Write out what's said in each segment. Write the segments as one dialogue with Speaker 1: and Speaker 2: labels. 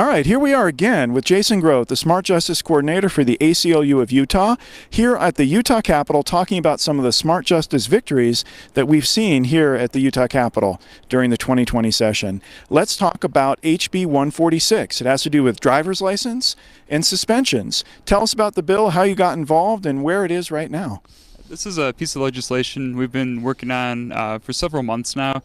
Speaker 1: All right, here we are again with Jason Groth, the Smart Justice Coordinator for the ACLU of Utah, here at the Utah Capitol, talking about some of the smart justice victories that we've seen here at the Utah Capitol during the 2020 session. Let's talk about HB 146. It has to do with driver's license and suspensions. Tell us about the bill, how you got involved, and where it is right now.
Speaker 2: This is a piece of legislation we've been working on for several months now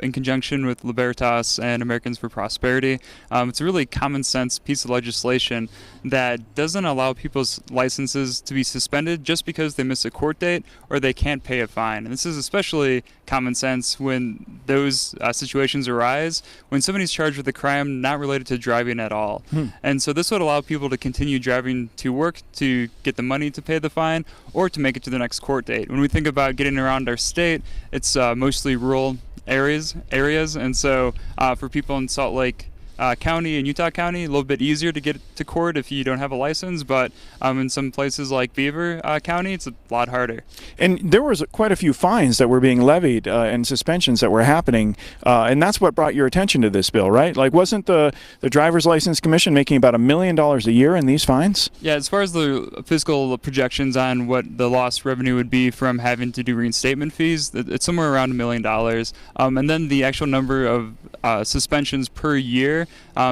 Speaker 2: in conjunction with Libertas and Americans for Prosperity. It's a really common sense piece of legislation that doesn't allow people's licenses to be suspended just because they miss a court date or they can't pay a fine. And this is especially common sense when those situations arise when somebody's charged with a crime not related to driving at all. And so this would allow people to continue driving to work to get the money to pay the fine or to make it to the next court date. When we think about getting around our state, it's mostly rural areas, and so for people in Salt Lake County and Utah County, a little bit easier to get to court if you don't have a license, but in some places like Beaver County, it's a lot harder.
Speaker 1: And there was quite a few fines that were being levied and suspensions that were happening, and that's what brought your attention to this bill, right? Like, wasn't the Driver's License Commission making about $1 million a year in these fines? Yeah,
Speaker 2: as far as the fiscal projections on what the lost revenue would be from having to do reinstatement fees, it's somewhere around $1 million. And then the actual number of suspensions per year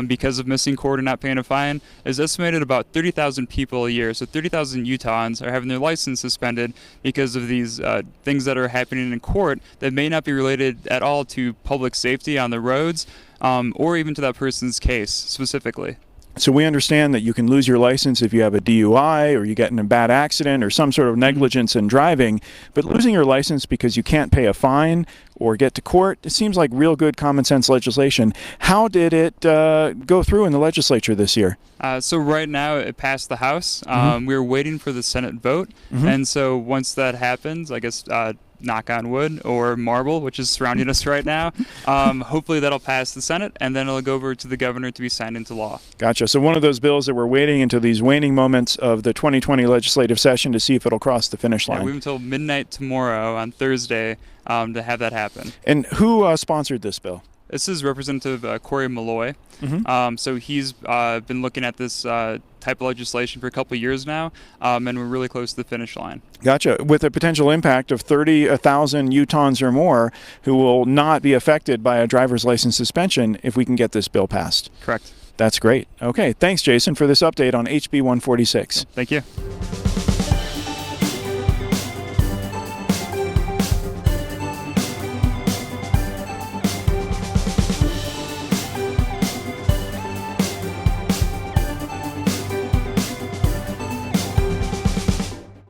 Speaker 2: because of missing court or not paying a fine is estimated about 30,000 people a year. So 30,000 Utahns are having their license suspended because of these things that are happening in court that may not be related at all to public safety on the roads or even to that person's case specifically.
Speaker 1: So we understand that you can lose your license if you have a DUI or you get in a bad accident or some sort of negligence in driving, but losing your license because you can't pay a fine or get to court, it seems like real good common sense legislation. How did it go through in the legislature this year?
Speaker 2: So right now it passed the House. We're waiting for the Senate vote, and so once that happens, I guess knock on wood, or marble, which is surrounding us right now. Hopefully that'll pass the Senate, and then it'll go over to the governor to be signed into law.
Speaker 1: Gotcha. So one of those bills that we're waiting until these waning moments of the 2020 legislative session to see if it'll cross the finish line.
Speaker 2: Yeah, we have until midnight tomorrow on Thursday to have that happen.
Speaker 1: And who sponsored this bill?
Speaker 2: This is Representative Corey Malloy. So he's been looking at this type of legislation for a couple of years now, and we're really close to the finish line.
Speaker 1: Gotcha. With a potential impact of 30,000 Utahns or more who will not be affected by a driver's license suspension if we can get this bill passed.
Speaker 2: Correct.
Speaker 1: That's great. Okay, thanks, Jason, for this update on HB 146.
Speaker 2: Thank you.